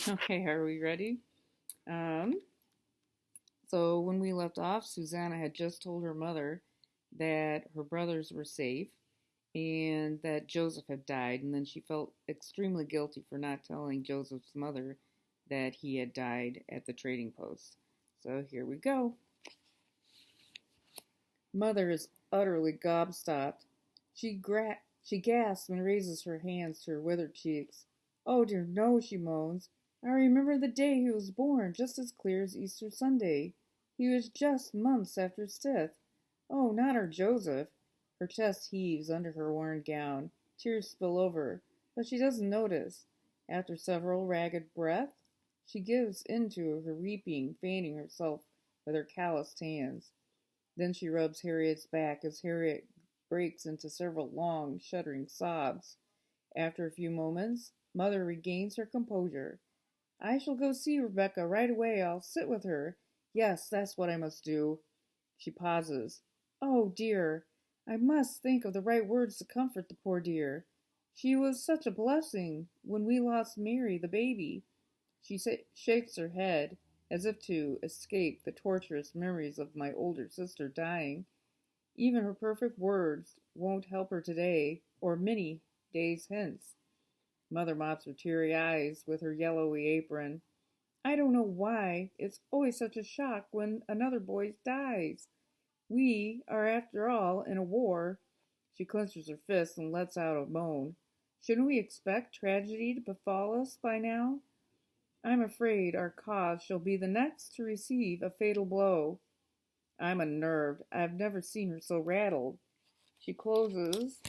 Okay, are we ready? Um, so when we left off, Susanna had just told her mother that her brothers were safe and that Joseph had died, and then she felt extremely guilty for not telling Joseph's mother that he had died at the trading post. So here we go. Mother is utterly gobstopped. She gasps and raises her hands to her withered cheeks. Oh dear no, she moans. I remember the day he was born just as clear as Easter Sunday. He was just months after his death. Oh, not our Joseph. Her chest heaves under her worn gown. Tears spill over, but she doesn't notice. After several ragged breaths, she gives in to her weeping, fanning herself with her calloused hands. Then she rubs Harriet's back as Harriet breaks into several long, shuddering sobs. After a few moments, Mother regains her composure. I shall go see Rebecca right away. I'll sit with her. Yes, that's what I must do. She pauses. Oh, dear. I must think of the right words to comfort the poor dear. She was such a blessing when we lost Mary, the baby. She shakes her head as if to escape the torturous memories of my older sister dying. Even her perfect words won't help her today or many days hence. Mother mops her teary eyes with her yellowy apron. I don't know why it's always such a shock when another boy dies. We are, after all, in a war. She clenches her fists and lets out a moan. Shouldn't we expect tragedy to befall us by now? I'm afraid our cause shall be the next to receive a fatal blow. I'm unnerved. I've never seen her so rattled. She closes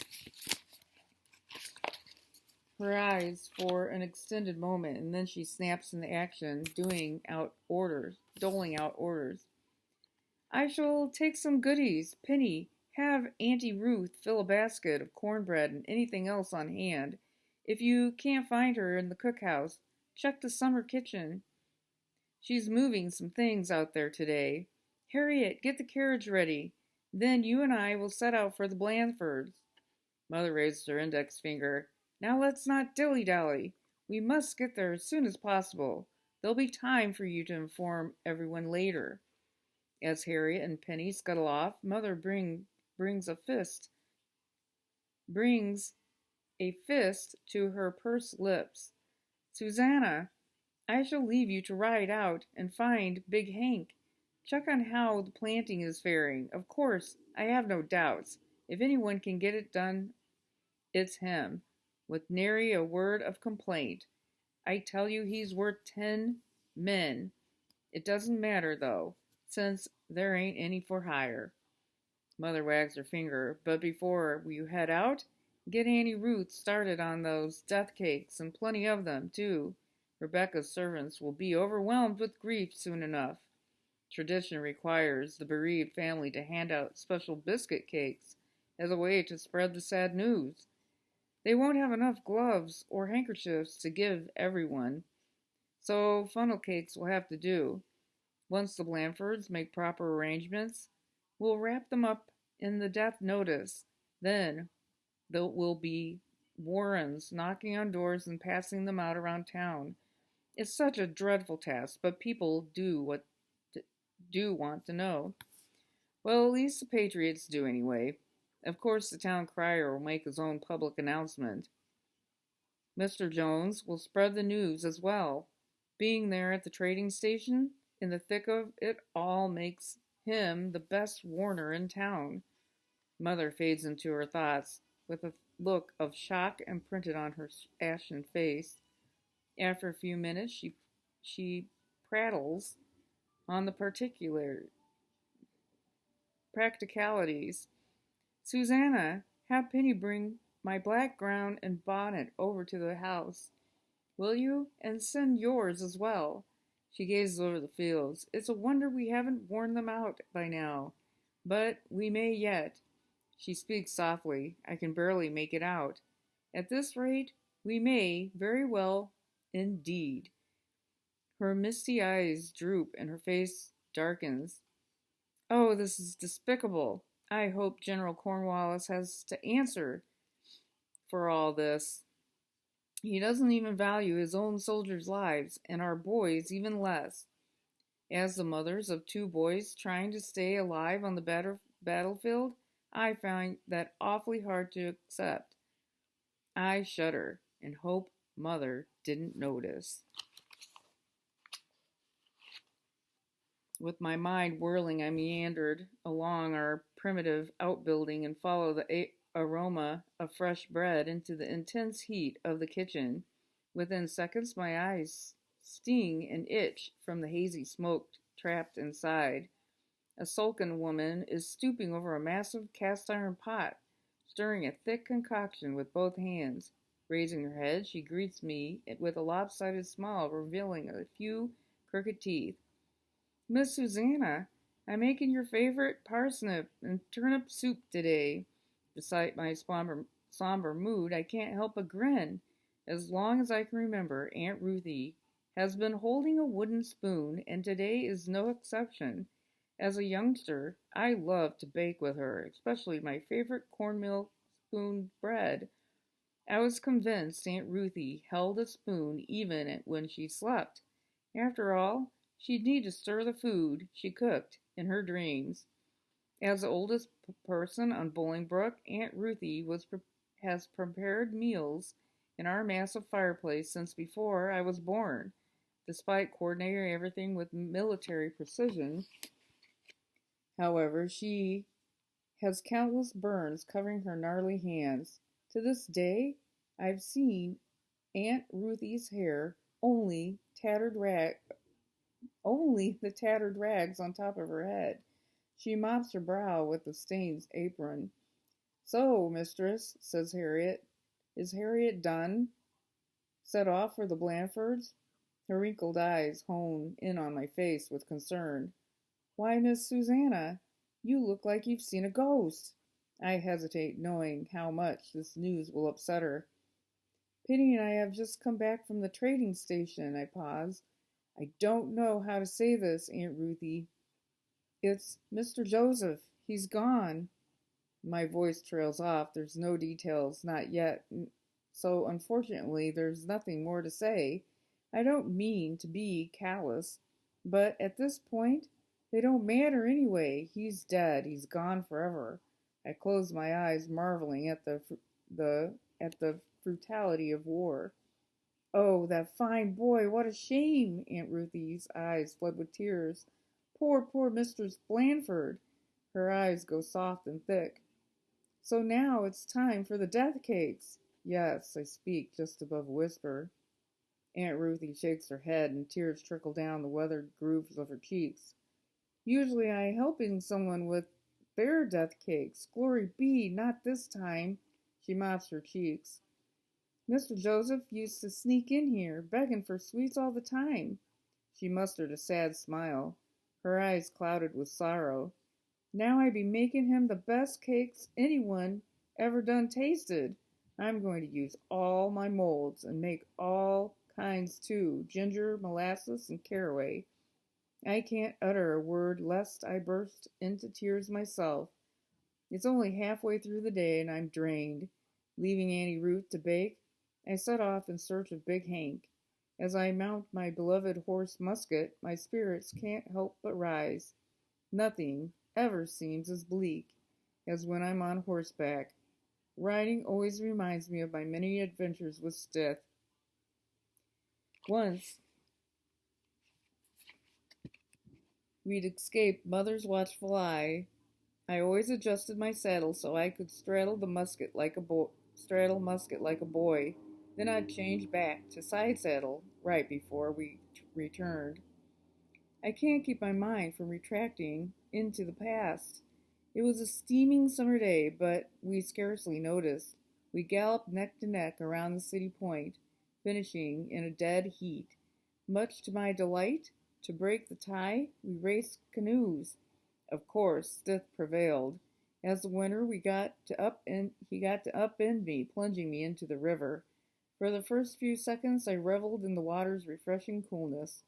her eyes for an extended moment, and then she snaps into action, doling out orders. I shall take some goodies. Penny, have Auntie Ruth fill a basket of cornbread and anything else on hand. If you can't find her in the cookhouse, check the summer kitchen. She's moving some things out there today. Harriet, get the carriage ready. Then you and I will set out for the Blandfords. Mother raised her index finger. Now let's not dilly-dally. We must get there as soon as possible. There'll be time for you to inform everyone later. As Harriet and Penny scuttle off, Mother brings a fist brings a fist to her pursed lips. Susanna, I shall leave you to ride out and find Big Hank. Check on how the planting is faring. Of course, I have no doubts. If anyone can get it done, it's him. With nary a word of complaint. I tell you he's worth 10 men. It doesn't matter, though, since there ain't any for hire. Mother wags her finger. But before you head out, get Auntie Ruth started on those death cakes, and plenty of them, too. Rebecca's servants will be overwhelmed with grief soon enough. Tradition requires the bereaved family to hand out special biscuit cakes as a way to spread the sad news. They won't have enough gloves or handkerchiefs to give everyone, so funnel cakes will have to do. Once the Blandfords make proper arrangements, we'll wrap them up in the death notice. Then there will be Warrens knocking on doors and passing them out around town. It's such a dreadful task, but people do want to know. Well, at least the Patriots do anyway. Of course, the town crier will make his own public announcement. Mr. Jones will spread the news as well. Being there at the trading station, in the thick of it all, makes him the best warner in town. Mother fades into her thoughts, with a look of shock imprinted on her ashen face. After a few minutes, she prattles on the practicalities. Susanna, have Penny bring my black gown and bonnet over to the house. Will you? And send yours as well. She gazes over the fields. It's a wonder we haven't worn them out by now. But we may yet. She speaks softly. I can barely make it out. At this rate, we may very well indeed. Her misty eyes droop and her face darkens. Oh, this is despicable. I hope General Cornwallis has to answer for all this. He doesn't even value his own soldiers' lives, and our boys even less. As the mothers of two boys trying to stay alive on the battlefield, I find that awfully hard to accept. I shudder and hope Mother didn't notice. With my mind whirling, I meandered along our primitive outbuilding and followed the aroma of fresh bread into the intense heat of the kitchen. Within seconds, my eyes sting and itch from the hazy smoke trapped inside. A sullen woman is stooping over a massive cast iron pot, stirring a thick concoction with both hands. Raising her head, she greets me with a lopsided smile, revealing a few crooked teeth. Miss Susanna, I'm making your favorite parsnip and turnip soup today. Despite my somber mood, I can't help but grin. As long as I can remember, Aunt Ruthie has been holding a wooden spoon, and today is no exception. As a youngster, I loved to bake with her, especially my favorite cornmeal spoon bread. I was convinced Aunt Ruthie held a spoon even when she slept. After all, she'd need to stir the food she cooked in her dreams. As the oldest person on Bolingbroke, Aunt Ruthie has prepared meals in our massive fireplace since before I was born. Despite coordinating everything with military precision, however, she has countless burns covering her gnarly hands. To this day, I've seen Aunt Ruthie's hair only the tattered rags on top of her head. She mops her brow with the stained apron. So, mistress, says Harriet, is Harriet done? Set off for the Blandfords? Her wrinkled eyes hone in on my face with concern. Why, Miss Susanna, you look like you've seen a ghost. I hesitate, knowing how much this news will upset her. Penny and I have just come back from the trading station. I pause. I don't know how to say this, Aunt Ruthie. It's Mr. Joseph. He's gone. My voice trails off. There's no details, not yet. So, unfortunately, there's nothing more to say. I don't mean to be callous, but at this point, they don't matter anyway. He's dead. He's gone forever. I close my eyes, marveling at the brutality of war. Oh, that fine boy, what a shame! Aunt Ruthie's eyes flood with tears. Poor Mistress Blandford. Her eyes go soft and thick. So now it's time for the death cakes. Yes, I speak just above a whisper. Aunt Ruthie shakes her head and tears trickle down the weathered grooves of her cheeks. Usually I helping someone with their death cakes. Glory be, not this time. She mops her cheeks. Mr. Joseph used to sneak in here, begging for sweets all the time. She mustered a sad smile. Her eyes clouded with sorrow. Now I be making him the best cakes anyone ever done tasted. I'm going to use all my molds and make all kinds too, ginger, molasses, and caraway. I can't utter a word lest I burst into tears myself. It's only halfway through the day and I'm drained. Leaving Auntie Ruth to bake, I set off in search of Big Hank. As I mount my beloved horse Musket, my spirits can't help but rise. Nothing ever seems as bleak as when I'm on horseback. Riding always reminds me of my many adventures with Stith. Once, we'd escaped Mother's watchful eye. I always adjusted my saddle so I could straddle musket like a boy. Then I'd change back to side saddle right before we returned. I can't keep my mind from retracting into the past. It was a steaming summer day, but we scarcely noticed. We galloped neck to neck around the city point, finishing in a dead heat. Much to my delight, to break the tie, we raced canoes. Of course, Stith prevailed. As the winner, he got to upend me, plunging me into the river. For the first few seconds, I reveled in the water's refreshing coolness.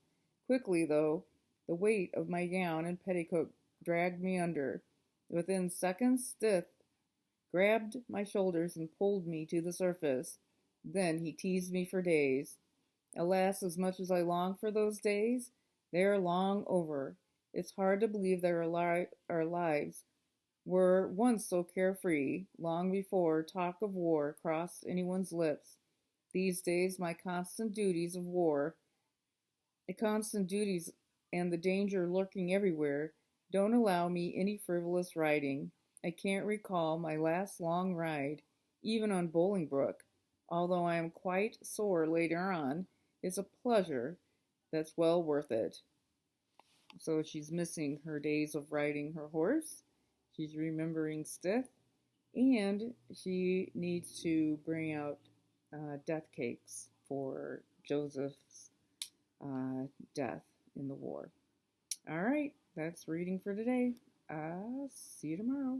Quickly, though, the weight of my gown and petticoat dragged me under. Within seconds, Stith grabbed my shoulders and pulled me to the surface. Then he teased me for days. Alas, as much as I long for those days, they are long over. It's hard to believe that our lives were once so carefree, long before talk of war crossed anyone's lips. These days, my constant duties and the danger lurking everywhere don't allow me any frivolous riding. I can't recall my last long ride, even on Bolingbroke. Although I am quite sore later on, it's a pleasure that's well worth it. So she's missing her days of riding her horse. She's remembering Stith, and she needs to bring out death cakes for Joseph's death in the war. All right, that's reading for today. See you tomorrow.